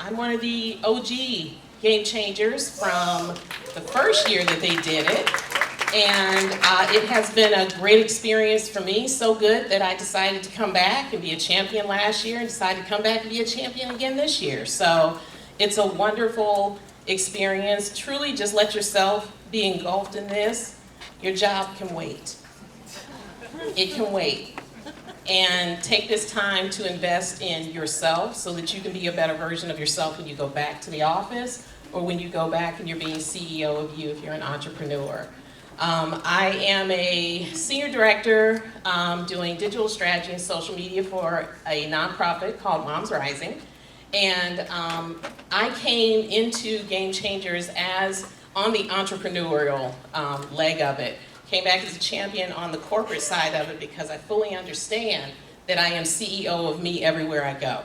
I'm one of the OG game changers from the first year that they did it. And it has been a great experience for me, so good that I decided to come back and be a champion last year and decided to come back and be a champion again this year. So it's a wonderful experience. Truly just let yourself be engulfed in this. Your job can wait. It can wait. And take this time to invest in yourself so that you can be a better version of yourself when you go back to the office or when you go back and you're being CEO of you if you're an entrepreneur. I am a senior director doing digital strategy and social media for a nonprofit called Moms Rising. And I came into Game Changers as on the entrepreneurial leg of it. Came back as a champion on the corporate side of it because I fully understand that I am CEO of me everywhere I go.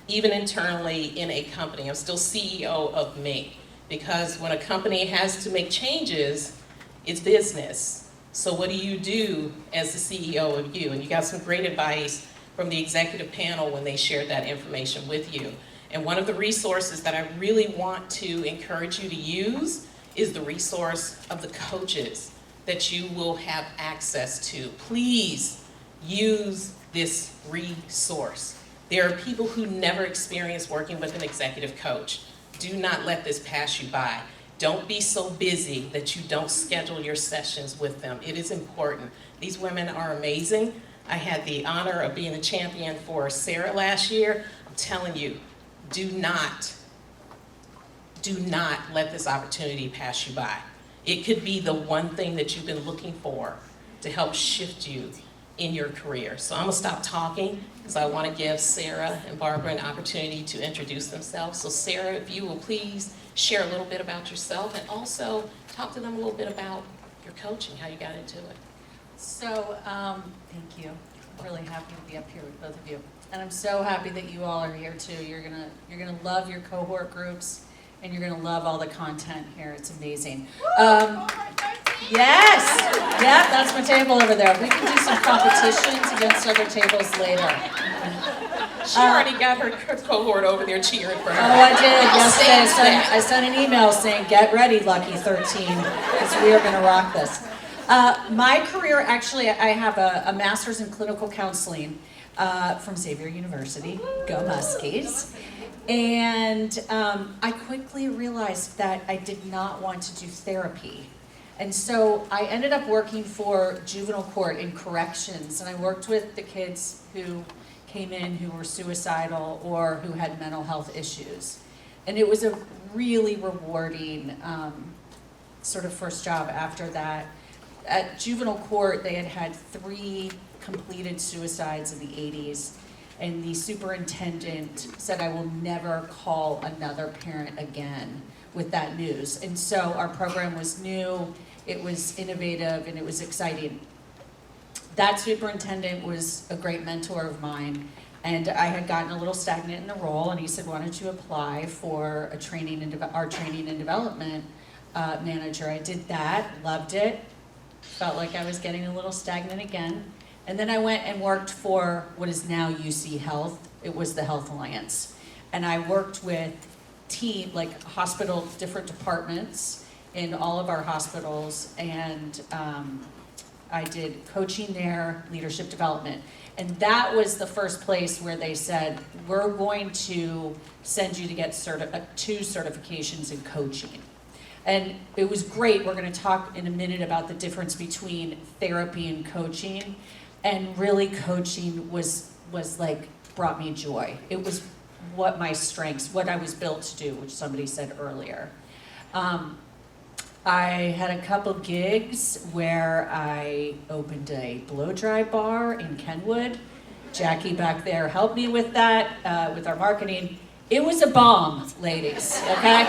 Even internally in a company, I'm still CEO of me. Because when a company has to make changes, it's business. So what do you do as the CEO of you? And you got some great advice from the executive panel when they shared that information with you. And one of the resources that I really want to encourage you to use is the resource of the coaches that you will have access to. Please use this resource. There are people who never experience working with an executive coach. Do not let this pass you by. Don't be so busy that you don't schedule your sessions with them. It is important. These women are amazing. I had the honor of being a champion for Sarah last year. I'm telling you, do not let this opportunity pass you by. It could be the one thing that you've been looking for to help shift you in your career. So I'm gonna stop talking because I want to give Sarah and Barbara an opportunity to introduce themselves. So Sarah, if you will please share a little bit about yourself and also talk to them a little bit about your coaching, how you got into it. So, thank you. I'm really happy to be up here with both of you. And I'm so happy that you all are here too. You're gonna love your cohort groups and you're gonna love all the content here. It's amazing. Yes! Yeah, that's my table over there. We can do some competitions against other tables later. She already got her cohort over there cheering for her. Oh, I did. Yesterday I sent an email saying, get ready, Lucky 13, because we are going to rock this. My career, actually, I have a master's in clinical counseling from Xavier University. Go Muskies. And I quickly realized that I did not want to do therapy. And so I ended up working for juvenile court in corrections, and I worked with the kids who came in who were suicidal or who had mental health issues. And it was a really rewarding sort of first job after that. At juvenile court, they had 3 completed suicides in the 80s, and the superintendent said, I will never call another parent again with that news. And so our program was new, it was innovative, and it was exciting. That superintendent was a great mentor of mine, and I had gotten a little stagnant in the role, and he said, why don't you apply for a our training and development manager. I did that, loved it, felt like I was getting a little stagnant again. And then I went and worked for what is now UC Health. It was the Health Alliance. And I worked with hospital, different departments in all of our hospitals, and I did coaching there, leadership development. And that was the first place where they said, we're going to send you to get 2 certifications in coaching. And it was great. We're going to talk in a minute about the difference between therapy and coaching. And really coaching was brought me joy. It was what my strengths, what I was built to do, which somebody said earlier. I had a couple gigs where I opened a blow-dry bar in Kenwood. Jackie back there helped me with that, with our marketing. It was a bomb, ladies, okay?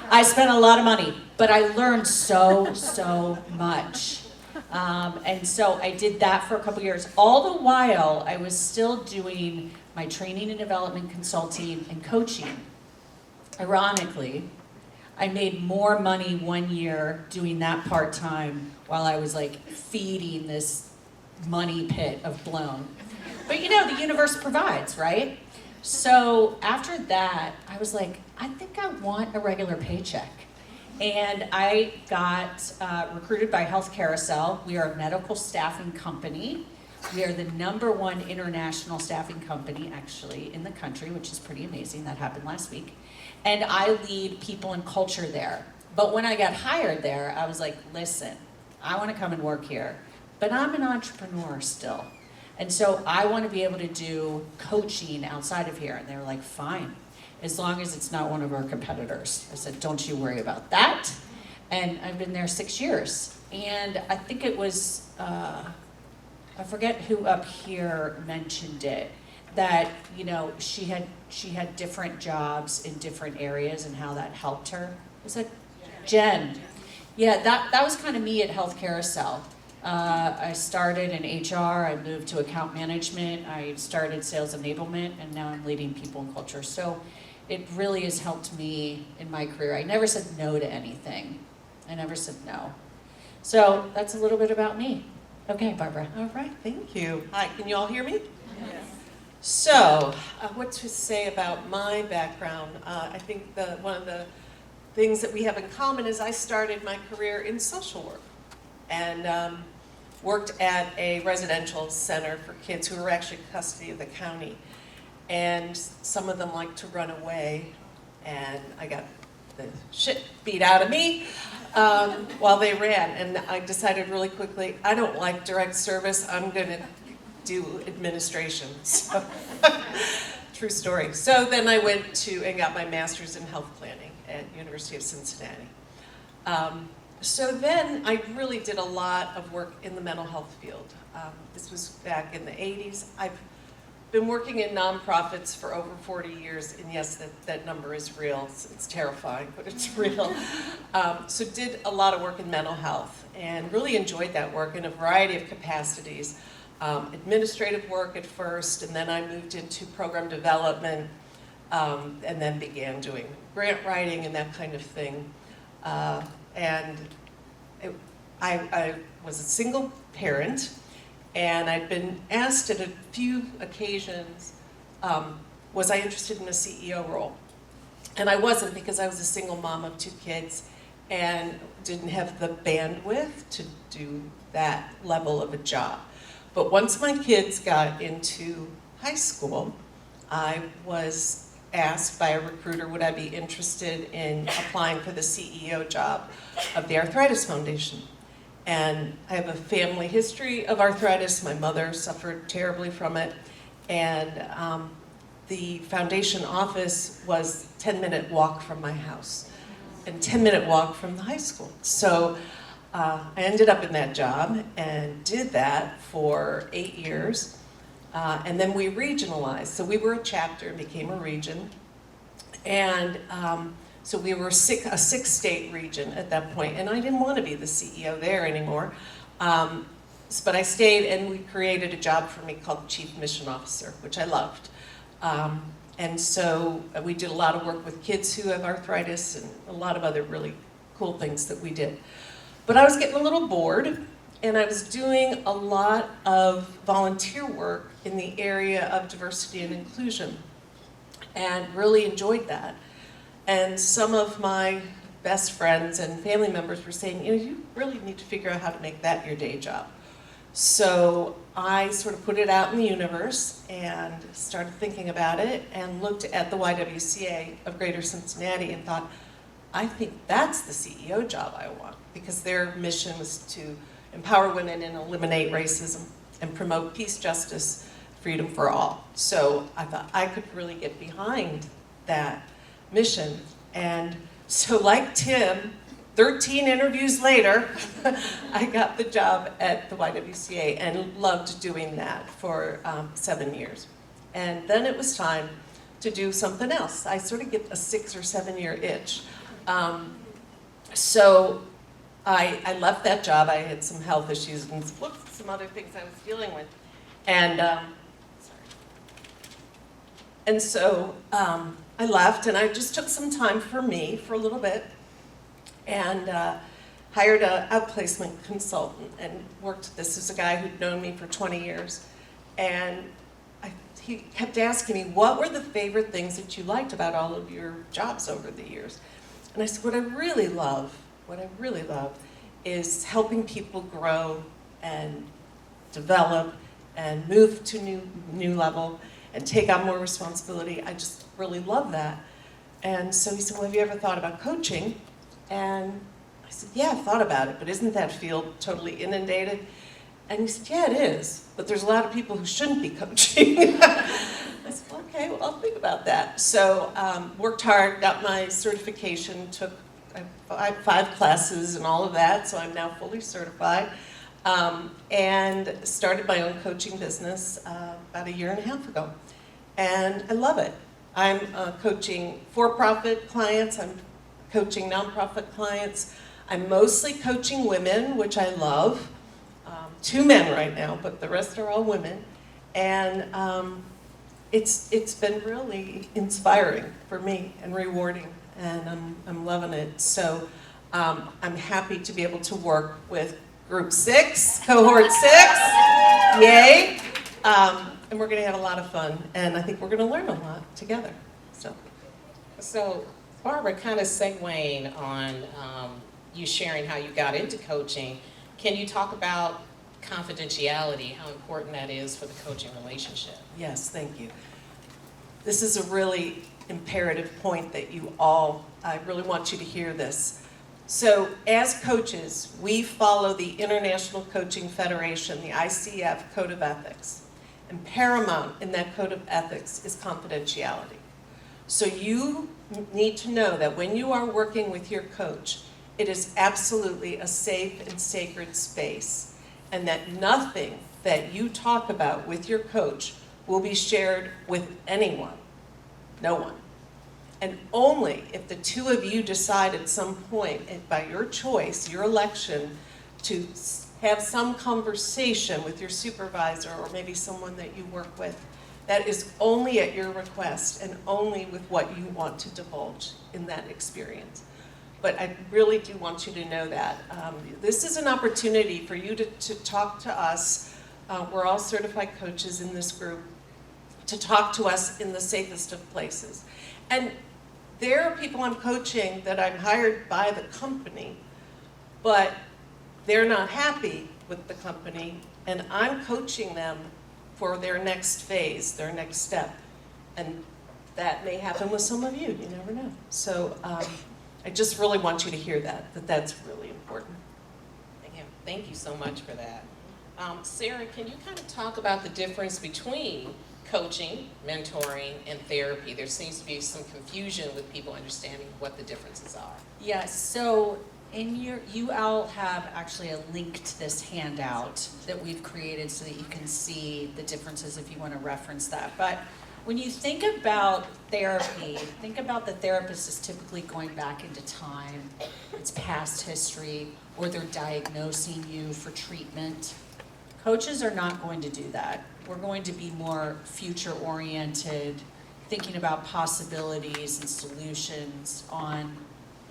I spent a lot of money, but I learned so much. And so I did that for a couple years. All the while, I was still doing my training and development consulting and coaching. Ironically, I made more money one year doing that part-time while I was feeding this money pit of blown. But the universe provides, right? So after that, I was like, I think I want a regular paycheck. And I got recruited by Health Carousel. We are a medical staffing company. We are the #1 international staffing company, actually, in the country, which is pretty amazing. That happened last week. And I lead people and culture there. But when I got hired there, I was like, listen, I want to come and work here, but I'm an entrepreneur still. And so I want to be able to do coaching outside of here. And they were like, fine, as long as it's not one of our competitors. I said, don't you worry about that. And I've been there 6 years. And I think it was, I forget who up here mentioned it, that, you know, she had different jobs in different areas and how that helped her. Was that Jen? Yeah, that was kind of me at Health Carousel. I started in HR, I moved to account management, I started sales enablement, and now I'm leading people and culture. So it really has helped me in my career. I never said no to anything. I never said no. So that's a little bit about me. Okay, Barbara. All right, thank you. Hi, can you all hear me? Yes. So, what to say about my background? I think one of the things that we have in common is I started my career in social work and worked at a residential center for kids who were actually custody of the county. And some of them liked to run away, and I got the shit beat out of me while they ran. And I decided really quickly, I don't like direct service, I'm gonna do administration. So, true story. So then I went to and got my master's in health planning at University of Cincinnati. So then I really did a lot of work in the mental health field. This was back in the 80s. I've been working in nonprofits for over 40 years, and yes, that number is real. It's terrifying, but it's real. So did a lot of work in mental health and really enjoyed that work in a variety of capacities. Administrative work at first, and then I moved into program development, and then began doing grant writing and that kind of thing. I was a single parent, and I'd been asked at a few occasions, was I interested in a CEO role? And I wasn't, because I was a single mom of 2 kids and didn't have the bandwidth to do that level of a job. But once my kids got into high school, I was asked by a recruiter, would I be interested in applying for the CEO job of the Arthritis Foundation. And I have a family history of arthritis. My mother suffered terribly from it. And the foundation office was a 10-minute walk from my house and 10-minute walk from the high school. So I ended up in that job and did that for 8 years. And then we regionalized. So we were a chapter and became a region. And so we were a 6-state region at that point. And I didn't want to be the CEO there anymore. But I stayed, and we created a job for me called Chief Mission Officer, which I loved. And so we did a lot of work with kids who have arthritis and a lot of other really cool things that we did. But I was getting a little bored, and I was doing a lot of volunteer work in the area of diversity and inclusion, and really enjoyed that. And some of my best friends and family members were saying, you know, you really need to figure out how to make that your day job. So I sort of put it out in the universe and started thinking about it and looked at the YWCA of Greater Cincinnati and thought, I think that's the CEO job I want, because their mission was to empower women and eliminate racism and promote peace, justice, freedom for all. So I thought I could really get behind that mission. And so like Tim, 13 interviews later, I got the job at the YWCA and loved doing that for 7 years. And then it was time to do something else. I sort of get a 6 or 7 year itch. So I left that job. I had some health issues and some other things I was dealing with. And so I left, and I just took some time for me for a little bit, and hired an outplacement consultant and worked. This is a guy who'd known me for 20 years, and he kept asking me, what were the favorite things that you liked about all of your jobs over the years? And I said, what I really love is helping people grow and develop and move to new level and take on more responsibility. I just really love that. And so he said, well, have you ever thought about coaching? And I said, yeah, I've thought about it, but isn't that field totally inundated? And he said, yeah, it is, but there's a lot of people who shouldn't be coaching. I said, well, okay, well, I'll think about that. So worked hard, got my certification, took 5 classes and all of that, so I'm now fully certified. And started my own coaching business about 1.5 years ago. And I love it. I'm coaching for-profit clients, I'm coaching nonprofit clients. I'm mostly coaching women, which I love. 2 men right now, but the rest are all women. And it's been really inspiring for me and rewarding, and I'm loving it. So I'm happy to be able to work with Group 6, Cohort 6, yay! And we're going to have a lot of fun, and I think we're going to learn a lot together. So Barbara, kind of segueing on you sharing how you got into coaching, can you talk about confidentiality, how important that is for the coaching relationship? Yes, thank you. This is a really imperative point that I really want you to hear this. So as coaches, we follow the International Coaching Federation, the ICF Code of Ethics. And paramount in that Code of Ethics is confidentiality. So you need to know that when you are working with your coach, it is absolutely a safe and sacred space, and that nothing that you talk about with your coach will be shared with anyone, no one. And only if the 2 of you decide at some point, by your choice, your election, to have some conversation with your supervisor or maybe someone that you work with, that is only at your request and only with what you want to divulge in that experience. But I really do want you to know that. This is an opportunity for you to talk to us. We're all certified coaches in this group, to talk to us in the safest of places. And there are people I'm coaching that I'm hired by the company, but they're not happy with the company, and I'm coaching them for their next phase, their next step. And that may happen with some of you never know. So I just really want you to hear that's really important. Thank you so much for that. Sarah, can you kind of talk about the difference between coaching, mentoring, and therapy? There seems to be some confusion with people understanding what the differences are. Yes, so you all have actually a link to this handout that we've created so that you can see the differences if you want to reference that. But when you think about therapy, think about the therapist is typically going back into time, it's past history, or they're diagnosing you for treatment. Coaches are not going to do that. We're going to be more future-oriented, thinking about possibilities and solutions on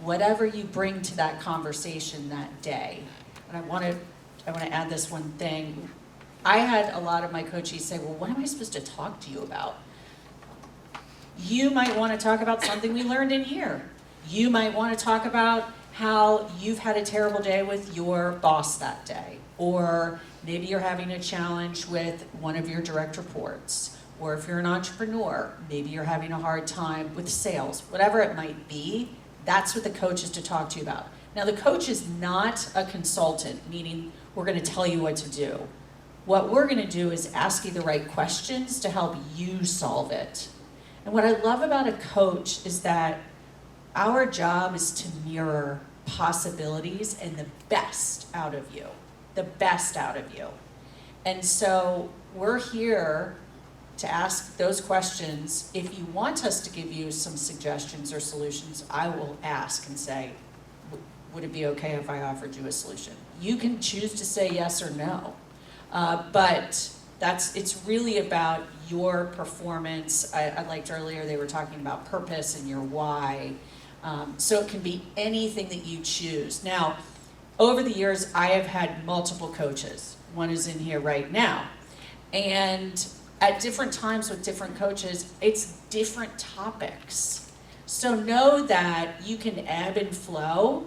whatever you bring to that conversation that day. And I want to add this one thing. I had a lot of my coaches say, well, what am I supposed to talk to you about? You might want to talk about something we learned in here. You might want to talk about how you've had a terrible day with your boss that day. Or maybe you're having a challenge with one of your direct reports. Or if you're an entrepreneur, maybe you're having a hard time with sales. Whatever it might be, that's what the coach is to talk to you about. Now, the coach is not a consultant, meaning we're going to tell you what to do. What we're going to do is ask you the right questions to help you solve it. And what I love about a coach is that our job is to mirror possibilities and the best out of you. The best out of you. And so we're here to ask those questions. If you want us to give you some suggestions or solutions, I will ask and say, would it be okay if I offered you a solution? You can choose to say yes or no. But it's really about your performance. I liked earlier they were talking about purpose and your why. So it can be anything that you choose. Now, over the years, I have had multiple coaches. One is in here right now. And at different times with different coaches, it's different topics. So know that you can ebb and flow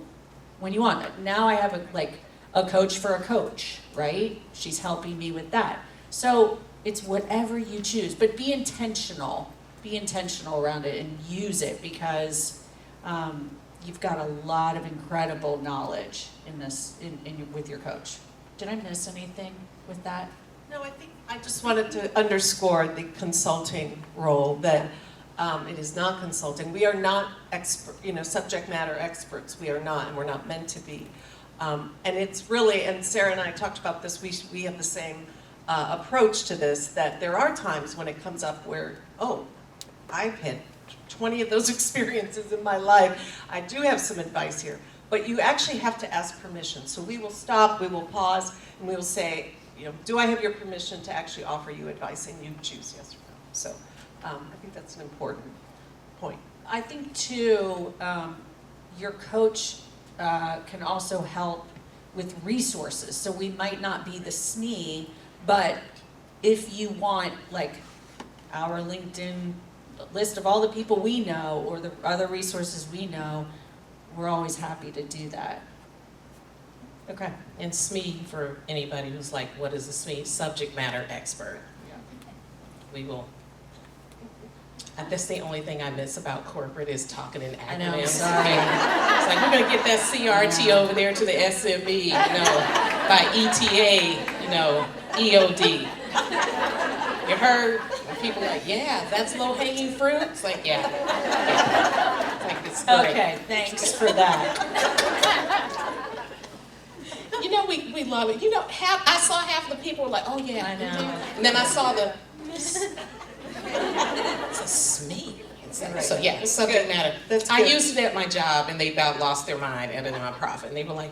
when you want. Now I have a coach for a coach, right? She's helping me with that. So it's whatever you choose, but be intentional. Be intentional around it and use it, because you've got a lot of incredible knowledge in this with your coach. Did I miss anything with that? No, I think I just wanted to underscore the consulting role, that it is not consulting. We are not subject matter experts. We are not, and we're not meant to be. And it's really, and Sarah and I talked about this, we have the same approach to this, that there are times when it comes up where, oh, I've had 20 of those experiences in my life. I do have some advice here. But you actually have to ask permission. So we will stop, we will pause, and we will say, do I have your permission to actually offer you advice? And you choose yes or no. So I think that's an important point. I think too, your coach can also help with resources. So we might not be the SME, but if you want our LinkedIn list of all the people we know or the other resources we know, we're always happy to do that. Okay. And SME, for anybody who's like, what is a SME? Subject matter expert. Yeah. We will. That's the only thing I miss about corporate is talking in acronyms. I know, sorry. It's like, we're going to get that CRT over there to the SME, by ETA, EOD. You heard? And people are like, yeah, that's low-hanging fruit. It's like, yeah. It's like, it's great. Okay, thanks for that. We love it. I saw half the people were like, oh yeah, I know. And then I saw the, it's a SME. So yeah, subject matter. That's I good. used it at my job, and they about lost their mind at a nonprofit. And they were like,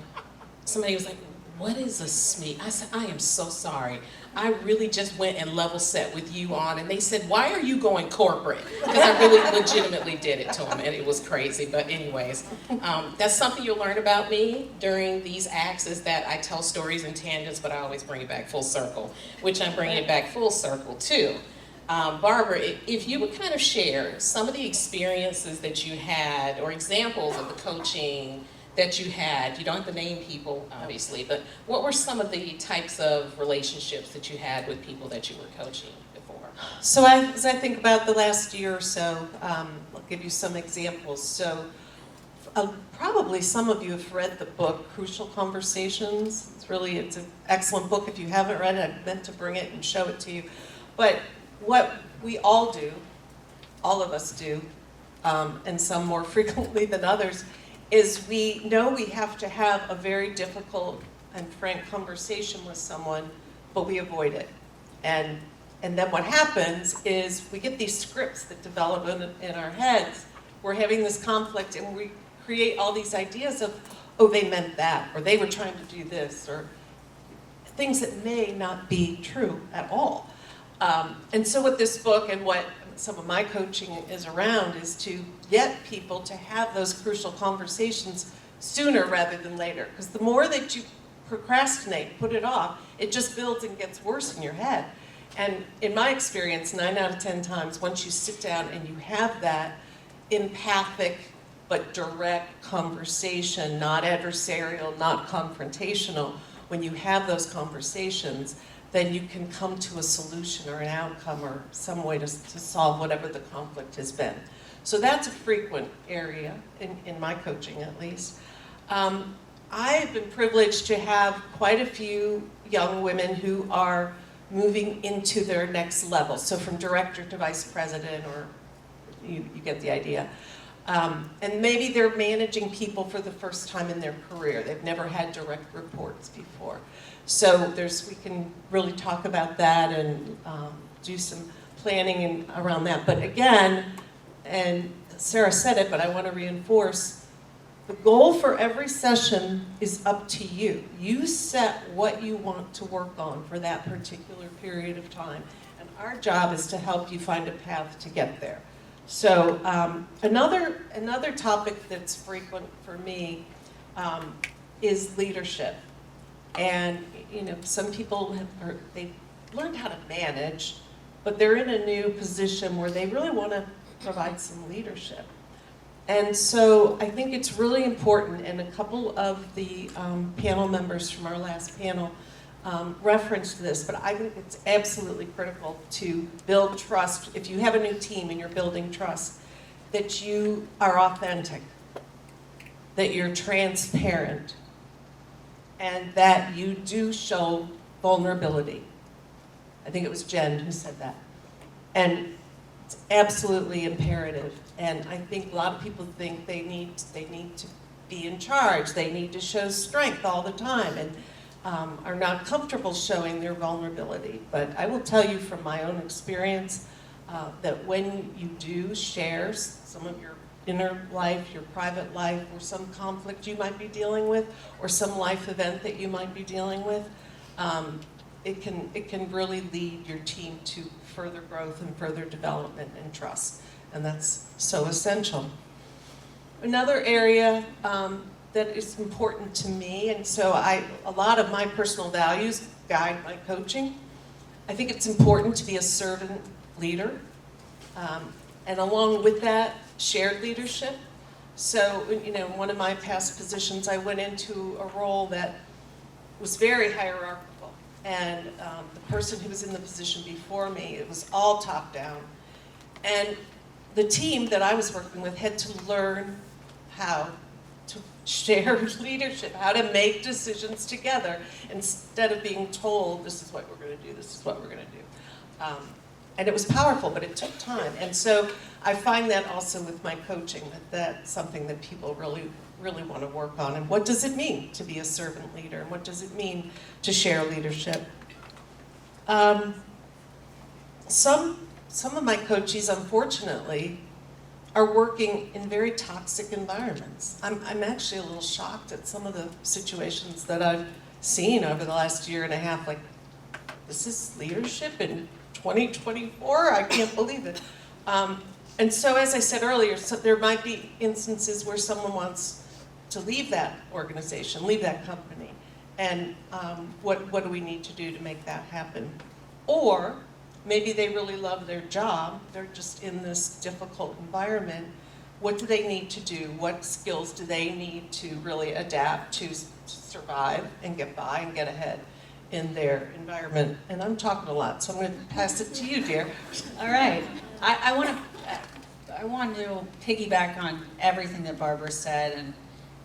somebody was like, what is a SME? I said, I am so sorry. I really just went and level set with you on, and they said, why are you going corporate? Because I really legitimately did it to them, and it was crazy. But anyways, that's something you'll learn about me during these acts, is that I tell stories in tangents, but I always bring it back full circle, which I'm bringing it back full circle too. Barbara, if you would kind of share some of the experiences that you had, or examples of the coaching that you had. You don't have to name people, obviously, but what were some of the types of relationships that you had with people that you were coaching before? So as I think about the last year or so, I'll give you some examples. So probably some of you have read the book, Crucial Conversations. It's an excellent book. If you haven't read it, I meant to bring it and show it to you. But what we all do, all of us do, and some more frequently than others, is we know we have to have a very difficult and frank conversation with someone, but we avoid it. And then what happens is we get these scripts that develop in our heads. We're having this conflict, and we create all these ideas of, oh, they meant that, or they were trying to do this, or things that may not be true at all. And so with this book, and what some of my coaching is around, is to get people to have those crucial conversations sooner rather than later. Because the more that you procrastinate, put it off, it just builds and gets worse in your head. And in my experience, 9 out of 10 times, once you sit down and you have that empathic but direct conversation, not adversarial, not confrontational, when you have those conversations, then you can come to a solution or an outcome or some way to solve whatever the conflict has been. So that's a frequent area, in my coaching at least. I've been privileged to have quite a few young women who are moving into their next level. So from director to vice president, or you get the idea. And maybe they're managing people for the first time in their career. They've never had direct reports before. So we can really talk about that and do some planning around that. But again, and Sarah said it, but I want to reinforce, the goal for every session is up to you. You set what you want to work on for that particular period of time. And our job is to help you find a path to get there. So another topic that's frequent for me is leadership. And some people they've learned how to manage, but they're in a new position where they really want to provide some leadership. And so I think it's really important, and a couple of the panel members from our last panel referenced this, but I think it's absolutely critical to build trust. If you have a new team and you're building trust, that you are authentic, that you're transparent, and that you do show vulnerability. I think it was Jen who said that. And it's absolutely imperative. And I think a lot of people think they need to be in charge. They need to show strength all the time, and are not comfortable showing their vulnerability. But I will tell you from my own experience that when you do share some of your inner life, your private life, or some conflict you might be dealing with, or some life event that you might be dealing with, it can really lead your team to further growth and further development and trust. And that's so essential. Another area that is important to me, and so a lot of my personal values guide my coaching. I think it's important to be a servant leader. And along with that, shared leadership. So, in one of my past positions, I went into a role that was very hierarchical. And the person who was in the position before me, it was all top down. And the team that I was working with had to learn how to share leadership, how to make decisions together instead of being told, this is what we're going to do, this is what we're going to do. And it was powerful, but it took time. And so I find that also with my coaching, that's something that people really, really want to work on. And what does it mean to be a servant leader? And what does it mean to share leadership? Some of my coachees, unfortunately, are working in very toxic environments. I'm actually a little shocked at some of the situations that I've seen over the last year and a half. Like, this is leadership in 2024? I can't believe it. And so, as I said earlier, so there might be instances where someone wants to leave that organization, leave that company. And what do we need to do to make that happen? Or maybe they really love their job, they're just in this difficult environment. What do they need to do? What skills do they need to really adapt to survive and get by and get ahead in their environment? And I'm talking a lot, so I'm going to pass it to you, dear. All right. I want to piggyback on everything that Barbara said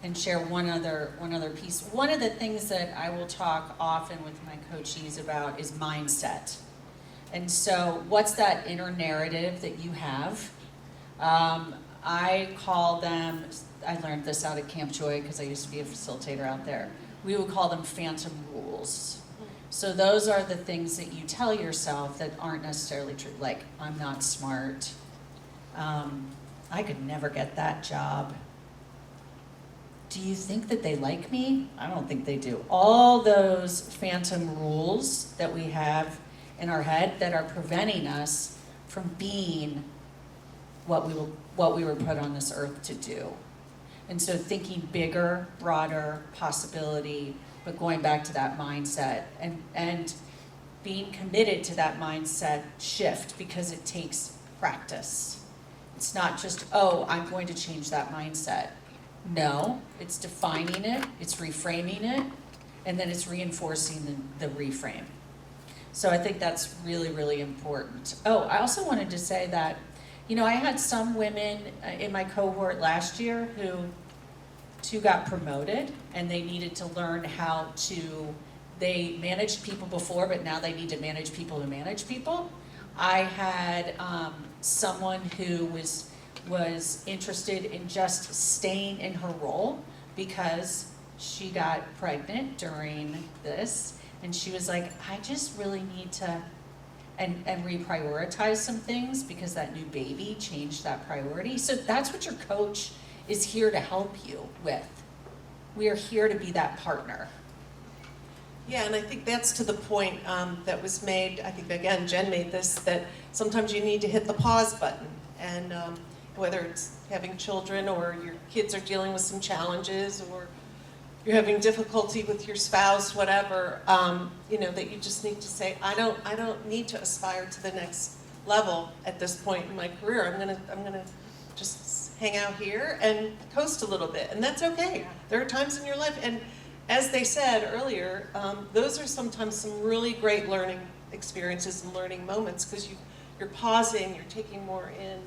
and share one other piece. One of the things that I will talk often with my coachees about is mindset. And so what's that inner narrative that you have? I call them, I learned this out at Camp Joy because I used to be a facilitator out there. We would call them phantom rules. So those are the things that you tell yourself that aren't necessarily true. Like, I'm not smart. I could never get that job. Do you think that they like me? I don't think they do. All those phantom rules that we have in our head that are preventing us from being what we were put on this earth to do. And so thinking bigger, broader possibility, but going back to that mindset and being committed to that mindset shift, because it takes practice. It's not just, oh, I'm going to change that mindset. No, it's defining it, it's reframing it, and then it's reinforcing the reframe. So I think that's really, really important. Oh, I also wanted to say that, I had some women in my cohort last year who got promoted, and they needed to learn how to, they managed people before, but now they need to manage people who manage people. I had someone who was interested in just staying in her role because she got pregnant during this, and she was like, I just really need to and reprioritize some things because that new baby changed that priority. So that's what your coach is here to help you with. We are here to be that partner. Yeah, and I think that's to the point that was made, I think, again, Jen made this, that sometimes you need to hit the pause button. And whether it's having children or your kids are dealing with some challenges or you're having difficulty with your spouse, whatever, that you just need to say, I don't need to aspire to the next level at this point in my career. I'm gonna just hang out here and coast a little bit, and that's okay. There are times in your life, and as they said earlier, those are sometimes some really great learning experiences and learning moments, because you're pausing, you're taking more in,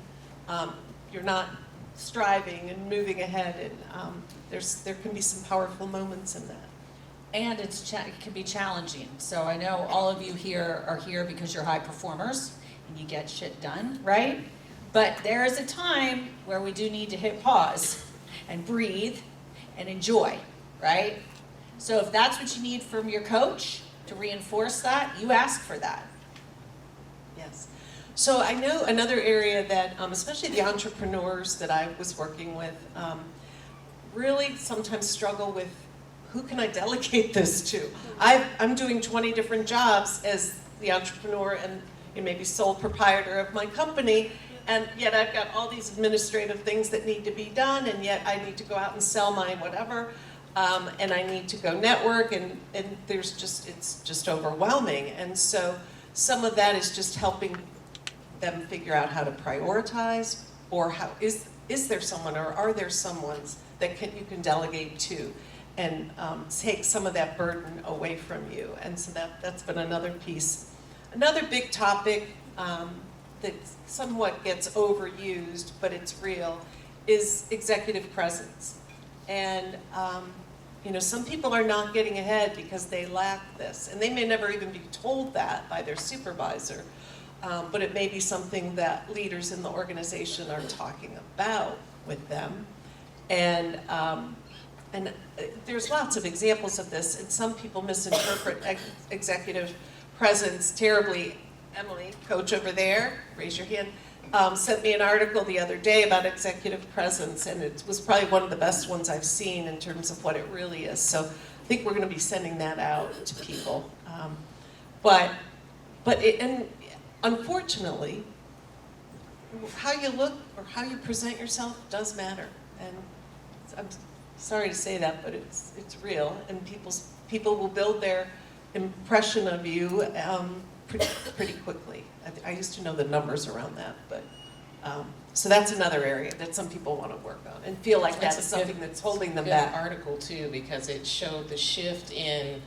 you're not striving and moving ahead, and there can be some powerful moments in that. And it can be challenging. So I know all of you here are here because you're high performers and you get shit done, right? But there is a time where we do need to hit pause and breathe and enjoy, right? So if that's what you need from your coach to reinforce that, you ask for that. Yes. So I know another area that, especially the entrepreneurs that I was working with, really sometimes struggle with, who can I delegate this to? I'm doing 20 different jobs as the entrepreneur and maybe sole proprietor of my company, and yet I've got all these administrative things that need to be done, and yet I need to go out and sell my whatever, and I need to go network, and it's just overwhelming. And so some of that is just helping them figure out how to prioritize, or how is there someone, or are there someones that you can delegate to, and take some of that burden away from you. And so that's been another piece. Another big topic that somewhat gets overused, but it's real, is executive presence. And some people are not getting ahead because they lack this, and they may never even be told that by their supervisor. But it may be something that leaders in the organization are talking about with them. And there's lots of examples of this, and some people misinterpret executive presence terribly. Emily, coach over there, raise your hand, sent me an article the other day about executive presence, and it was probably one of the best ones I've seen in terms of what it really is. So I think we're going to be sending that out to people. And unfortunately, how you look or how you present yourself does matter. And I'm sorry to say that, but it's real. And people will build their impression of you pretty quickly. I used to know the numbers around that, but so that's another area that some people want to work on and feel like that's something that's holding them back. Good article too, because it showed the shift in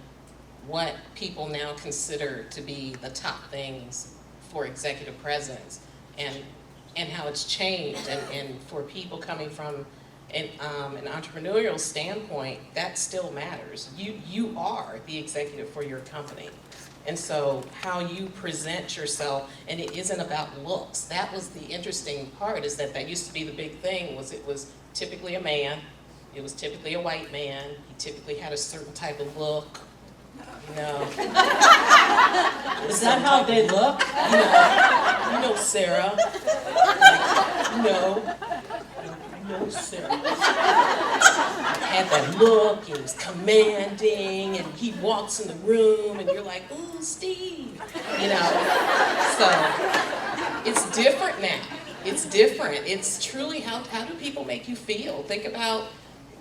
what people now consider to be the top things for executive presence, and how it's changed, and for people coming from an entrepreneurial standpoint, that still matters. You are the executive for your company, and so how you present yourself, and it isn't about looks. That was the interesting part, is that used to be the big thing, it was typically a man, it was typically a white man, he typically had a certain type of look. No. Is that how they look? Sarah. No, Sarah. Had that look, he was commanding, and he walks in the room, and you're like, ooh, Steve. So it's different now. It's different. It's truly, how do people make you feel? Think about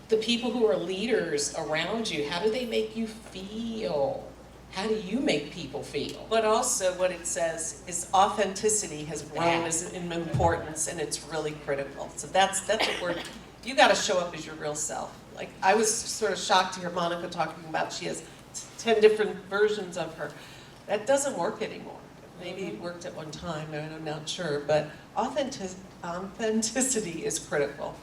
the people who are leaders around you. How do they make you feel? How do you make people feel? But also what it says is authenticity has grown in importance, and it's really critical. So that's a word. You got to show up as your real self. Like, I was sort of shocked to hear Monica talking about she has 10 different versions of her. That doesn't work anymore. Maybe it worked at one time, and I'm not sure, but authenticity is critical.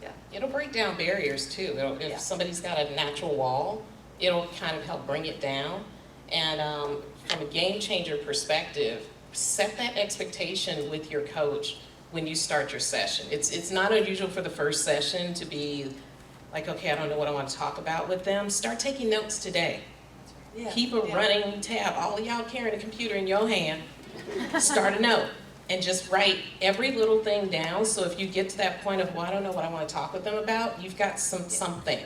Yeah. It'll break down barriers too. If somebody's got a natural wall, it'll kind of help bring it down. And from a game changer perspective, set that expectation with your coach when you start your session. It's not unusual for the first session to be like, okay, I don't know what I want to talk about with them. Start taking notes today. Yeah. Keep a running tab. All of y'all carrying a computer in your hand, start a note. And just write every little thing down, so if you get to that point of, well, I don't know what I want to talk with them about, you've got something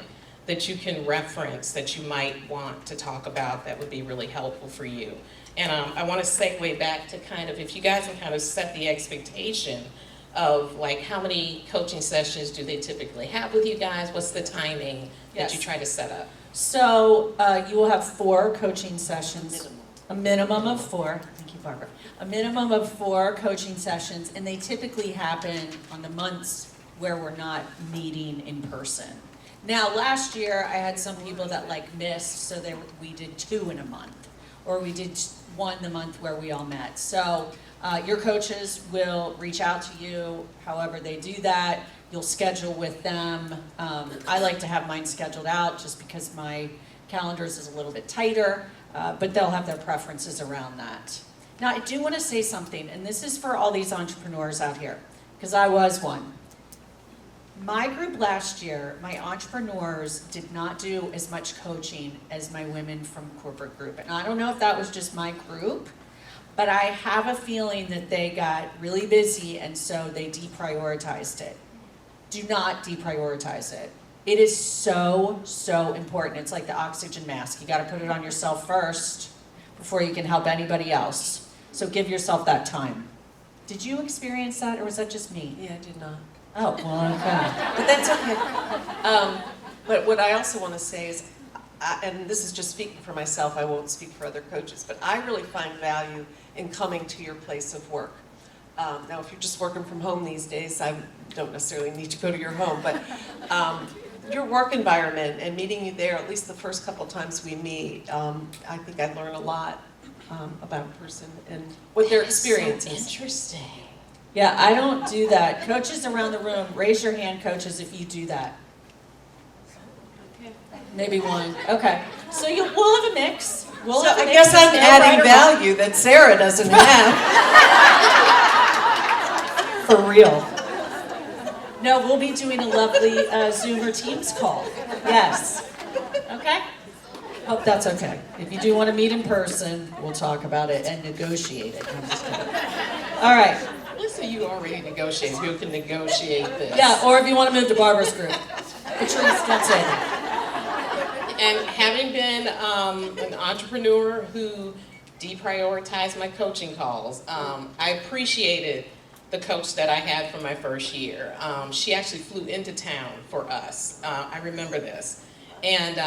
that you can reference that you might want to talk about that would be really helpful for you. And I want to segue back to kind of, if you guys can kind of set the expectation, of like how many coaching sessions do they typically have with you guys? What's the timing that you Yes. try to set up? So you will have 4 coaching sessions, a minimum of 4. Thank you, Barbara. A minimum of 4 coaching sessions, and they typically happen on the months where we're not meeting in person. Now, last year I had some people that like missed, so we did 2 in a month, or we did 1 the month where we all met. So your coaches will reach out to you, however they do that. You'll schedule with them. I like to have mine scheduled out just because my calendars is a little bit tighter, but they'll have their preferences around that. Now, I do want to say something, and this is for all these entrepreneurs out here, because I was one. My group last year, my entrepreneurs did not do as much coaching as my women from corporate group. And I don't know if that was just my group, but I have a feeling that they got really busy and so they deprioritized it. Do not deprioritize it. It is so, so important. It's like the oxygen mask. You gotta put it on yourself first before you can help anybody else. So give yourself that time. Did you experience that, or was that just me? Yeah, I did not. Oh, well, okay. But that's okay. But what I also want to say is, and this is just speaking for myself, I won't speak for other coaches, but I really find value in coming to your place of work. Now, if you're just working from home these days, I don't necessarily need to go to your home, but your work environment and meeting you there, at least the first couple times we meet, I think I learn a lot about a person and what their experience is. Interesting. Yeah, I don't do that. Coaches around the room, raise your hand, coaches, if you do that. Maybe 1. Okay. So we'll have a mix. We'll So have a I mix. guess I'm There's no adding right or wrong. value that Sarah doesn't have. For real. No, we'll be doing a lovely Zoom or Teams call. Yes. Okay? Hope that's okay. If you do want to meet in person, we'll talk about it and negotiate it. I'm just kidding. All right. Listen, you already negotiated. Who can negotiate this? Yeah, or if you want to move to Barbara's group. Patrice, don't say that. And having been an entrepreneur who deprioritized my coaching calls, I appreciated the coach that I had for my first year. She actually flew into town for us. I remember this. And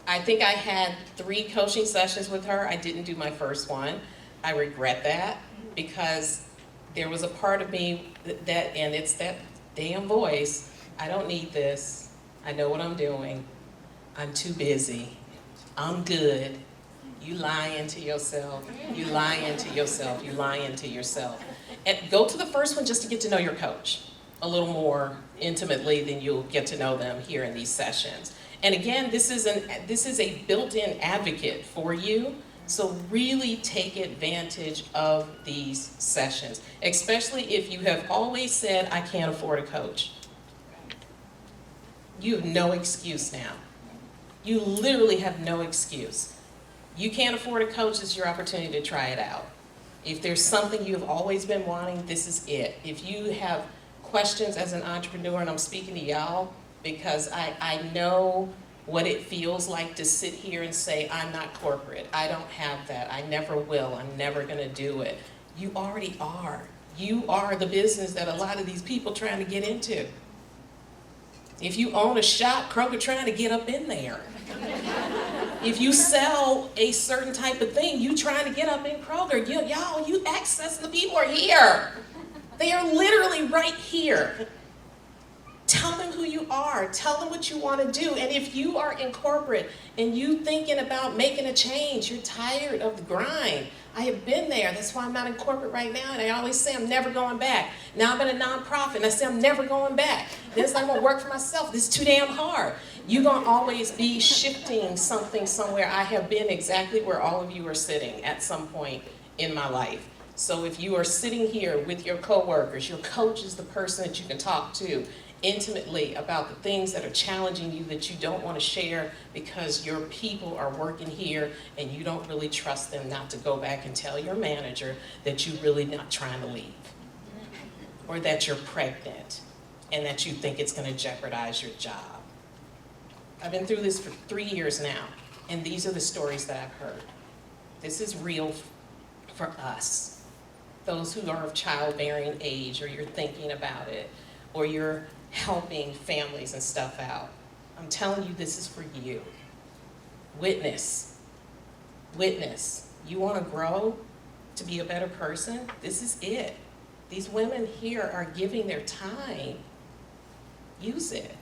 I think I had 3 coaching sessions with her. I didn't do my first one. I regret that because there was a part of me that, and it's that damn voice, I don't need this. I know what I'm doing. I'm too busy. I'm good. You lying to yourself. You lying to yourself. You lying to yourself. And go to the first one just to get to know your coach a little more intimately than you'll get to know them here in these sessions. And again, this is a built-in advocate for you. So really take advantage of these sessions, especially if you have always said, I can't afford a coach. You have no excuse now. You literally have no excuse. You can't afford a coach, it's your opportunity to try it out. If there's something you've always been wanting, this is it. If you have questions as an entrepreneur, and I'm speaking to y'all because I know what it feels like to sit here and say, I'm not corporate, I don't have that, I never will, I'm never gonna do it. You already are. You are the business that a lot of these people trying to get into. If you own a shop, Kroger trying to get up in there. If you sell a certain type of thing, you trying to get up in Kroger. Y'all, you access the people are here. They are literally right here. Tell them who you are. Tell them what you want to do. And if you are in corporate and you thinking about making a change, you're tired of the grind. I have been there. That's why I'm not in corporate right now. And I always say I'm never going back. Now I'm in a nonprofit and I say I'm never going back. Then it's like I'm going to work for myself. This is too damn hard. You're going to always be shifting something somewhere. I have been exactly where all of you are sitting at some point in my life. So if you are sitting here with your coworkers, your coach is the person that you can talk to intimately about the things that are challenging you that you don't want to share because your people are working here and you don't really trust them not to go back and tell your manager that you're really not trying to leave or that you're pregnant and that you think it's going to jeopardize your job. I've been through this for 3 years now, and these are the stories that I've heard. This is real for us. those who are of childbearing age, or you're thinking about it, or you're helping families and stuff out, I'm telling you, this is for you. Witness. Witness. You want to grow to be a better person? This is it. These women here are giving their time. Use it.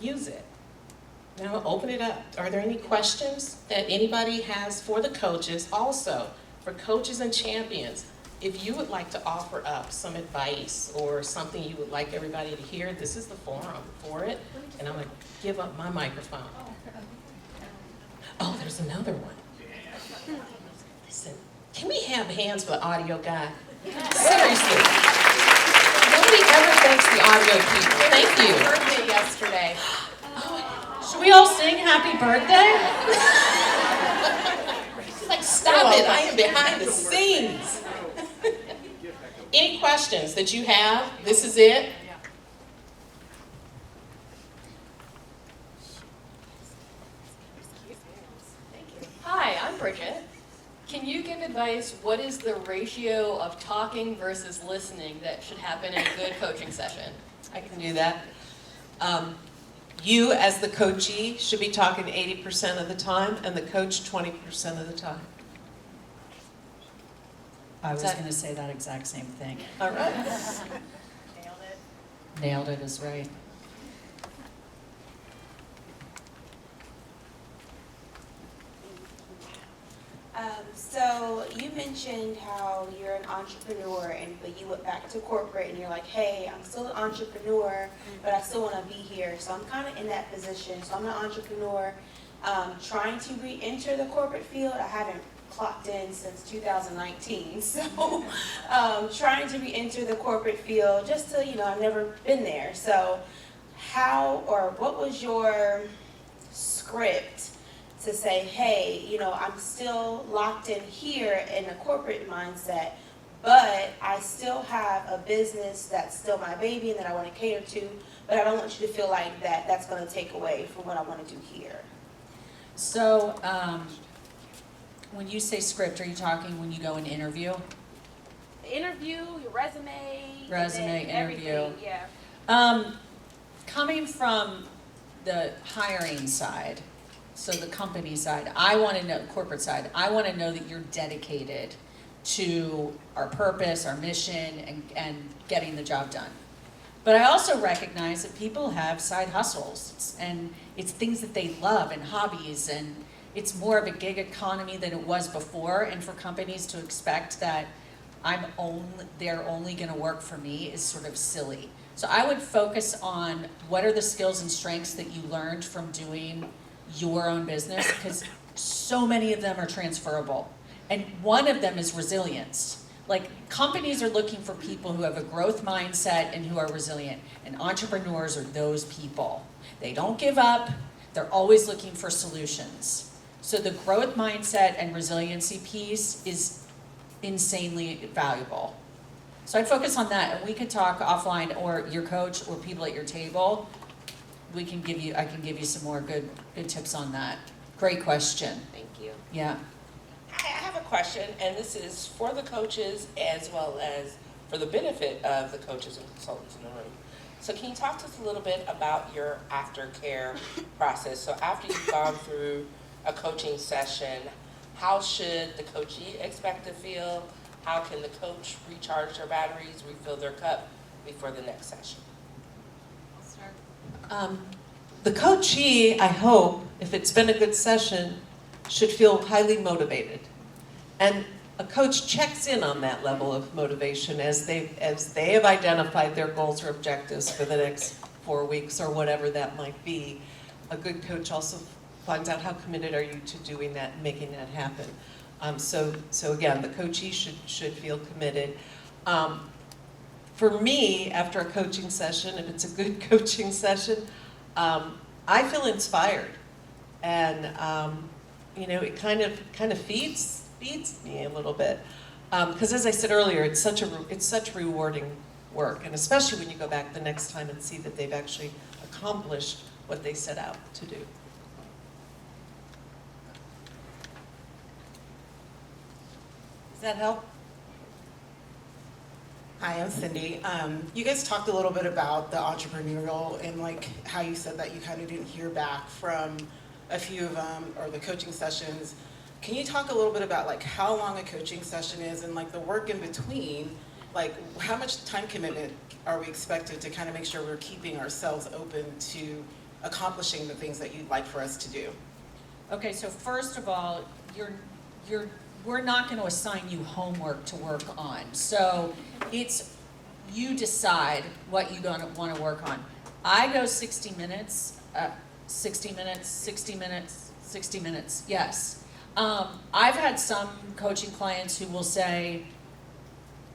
Use it. Now open it up. Are there any questions that anybody has for the coaches? Also, for coaches and champions, if you would like to offer up some advice or something you would like everybody to hear, this is the forum for it. And I'm going to give up my microphone. Oh, there's another one. Listen, can we have hands for the audio guy? Seriously. Nobody ever thanks the audio people. Thank you. Birthday yesterday. Should we all sing happy birthday? She's like, stop it, I am behind the scenes. Any questions that you have? This is it. Hi, I'm Bridget. Can you give advice, what is the ratio of talking versus listening that should happen in a good coaching session? I can do that. You, as the coachee, should be talking 80% of the time, and the coach 20% of the time. I was going to say that exact same thing. All right. Nailed it. Nailed it is right. So you mentioned how you're an entrepreneur, but you went back to corporate and you're like, hey, I'm still an entrepreneur, but I still want to be here. So I'm kind of in that position. So I'm an entrepreneur trying to re-enter the corporate field. I haven't clocked in since 2019. So trying to re-enter the corporate field just to, I've never been there. So what was your script to say, hey, I'm still locked in here in a corporate mindset, but I still have a business that's still my baby and that I want to cater to, but I don't want you to feel like that's going to take away from what I want to do here. So, when you say script, are you talking when you go and interview? The interview, your resume, Resume, interview. everything, yeah. Coming from the hiring side, so the company side, I want to know, corporate side, I want to know that you're dedicated to our purpose, our mission, and getting the job done. But I also recognize that people have side hustles, and it's things that they love and hobbies, and it's more of a gig economy than it was before, and for companies to expect that they're only going to work for me is sort of silly. So I would focus on what are the skills and strengths that you learned from doing your own business, because so many of them are transferable. And one of them is resilience. Like, companies are looking for people who have a growth mindset and who are resilient. And entrepreneurs are those people. They don't give up. They're always looking for solutions. So the growth mindset and resiliency piece is insanely valuable. So I'd focus on that, and we could talk offline, or your coach or people at your table. I can give you some more good tips on that. Great question. Thank you. Yeah. I have a question, and this is for the coaches as well as for the benefit of the coaches and consultants in the room. So can you talk to us a little bit about your aftercare process? So after you've gone through a coaching session, how should the coachee expect to feel? How can the coach recharge their batteries, refill their cup before the next session? The coachee, I hope, if it's been a good session, should feel highly motivated. And a coach checks in on that level of motivation as they have identified their goals or objectives for the next 4 weeks or whatever that might be. A good coach also finds out how committed are you to doing that and making that happen. So again, the coachee should feel committed. For me, after a coaching session, if it's a good coaching session, I feel inspired, and it kind of feeds me a little bit, because as I said earlier, it's such rewarding work, and especially when you go back the next time and see that they've actually accomplished what they set out to do. Does that help? Hi, I'm Cindy. You guys talked a little bit about the entrepreneurial and like how you said that you kind of didn't hear back from a few of them or the coaching sessions. Can you talk a little bit about like how long a coaching session is and like the work in between? Like how much time commitment are we expected to kind of make sure we're keeping ourselves open to accomplishing the things that you'd like for us to do? Okay, so first of all, we're not going to assign you homework to work on. So it's, you decide what you're going to want to work on. I go 60 minutes, 60 minutes, 60 minutes, 60 minutes, yes. I've had some coaching clients who will say,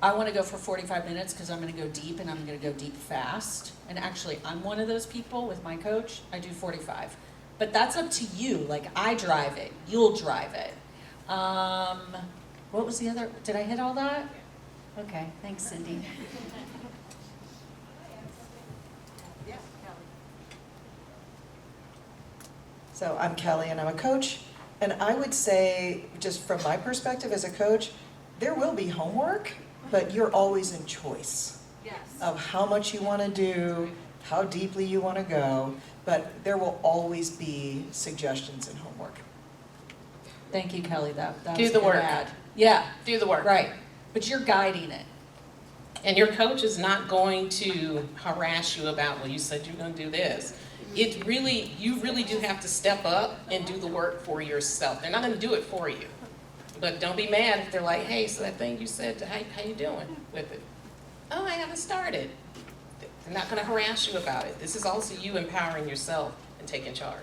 I want to go for 45 minutes because I'm going to go deep and I'm going to go deep fast. And actually, I'm one of those people with my coach. I do 45. But that's up to you. Like, I drive it. You'll drive it. What was the other? Did I hit all that? Okay, thanks, Cindy. So I'm Kelly and I'm a coach, and I would say, just from my perspective as a coach, there will be homework, but you're always in choice of how much you want to do, how deeply you want to go, but there will always be suggestions and homework. Thank you, Kelly. That Do was the a good work. add. Yeah, Do the work. right. But you're guiding it. And your coach is not going to harass you about, well, you said you're going to do this. It really, you really do have to step up and do the work for yourself. They're not going to do it for you. But don't be mad if they're like, hey, so that thing you said, how you doing with it? Oh, I haven't started. They're not going to harass you about it. This is also you empowering yourself and taking charge.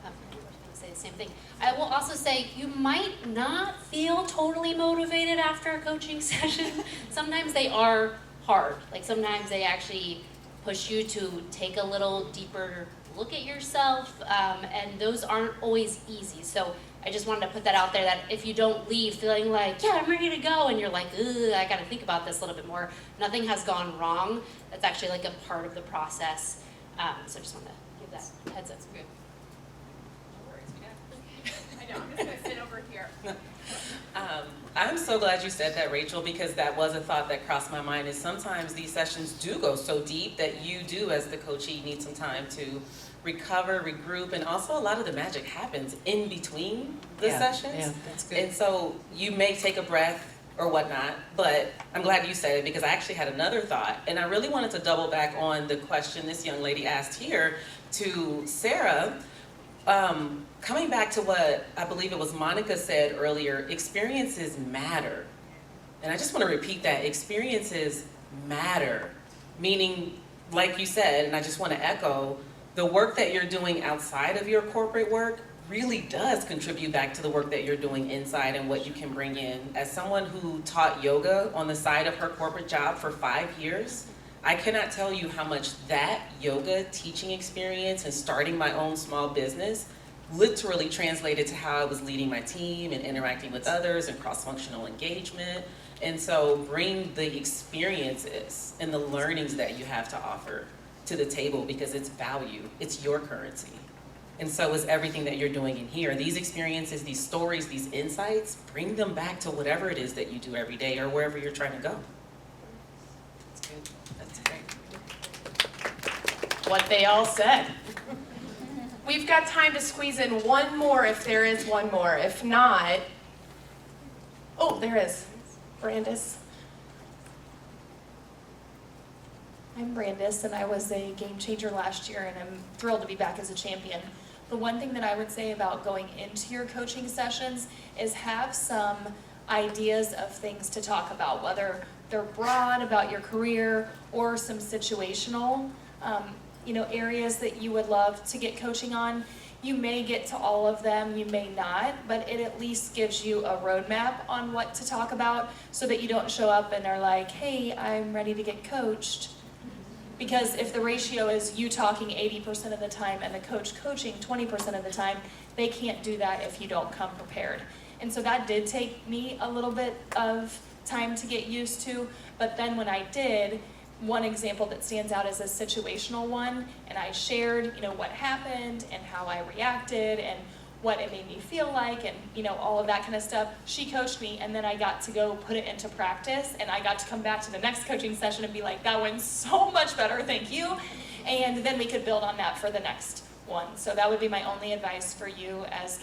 I was going to say the same thing. I will also say you might not feel totally motivated after a coaching session. Sometimes they are hard. Like sometimes they actually push you to take a little deeper look at yourself, and those aren't always easy. So I just wanted to put that out there that if you don't leave feeling like, yeah, I'm ready to go, and you're like, ugh, I got to think about this a little bit more, nothing has gone wrong. That's actually like a part of the process. So I just wanted to give that heads up. Good. I know, I'm just gonna sit over here. I'm so glad you said that, Rachel, because that was a thought that crossed my mind, is sometimes these sessions do go so deep that you do, as the coachee, need some time to recover, regroup, and also a lot of the magic happens in between the sessions. Yeah, that's good. And so you may take a breath or whatnot, but I'm glad you said it because I actually had another thought, and I really wanted to double back on the question this young lady asked here to Sarah. Coming back to what I believe it was Monica said earlier, experiences matter. And I just want to repeat that, experiences matter. Meaning, like you said, and I just want to echo, the work that you're doing outside of your corporate work really does contribute back to the work that you're doing inside and what you can bring in. As someone who taught yoga on the side of her corporate job for 5 years, I cannot tell you how much that yoga teaching experience and starting my own small business literally translated to how I was leading my team and interacting with others and cross-functional engagement. And so bring the experiences and the learnings that you have to offer to the table because it's value, it's your currency. And so is everything that you're doing in here. These experiences, these stories, these insights, bring them back to whatever it is that you do every day or wherever you're trying to go. That's good. That's great. What they all said. We've got time to squeeze in one more if there is one more. If not, oh, there is. Brandis. I'm Brandis, and I was a game changer last year, and I'm thrilled to be back as a champion. The one thing that I would say about going into your coaching sessions is have some ideas of things to talk about, whether they're broad about your career or some situational areas that you would love to get coaching on. You may get to all of them, you may not, but it at least gives you a roadmap on what to talk about so that you don't show up and are like, hey, I'm ready to get coached. Because if the ratio is you talking 80% of the time and the coach coaching 20% of the time, they can't do that if you don't come prepared. And so that did take me a little bit of time to get used to, but then when I did, one example that stands out is a situational one, and I shared, what happened and how I reacted and what it made me feel like and, you know, all of that kind of stuff. She coached me, and then I got to go put it into practice, and I got to come back to the next coaching session and be like, that went so much better, thank you. And then we could build on that for the next one. So that would be my only advice for you as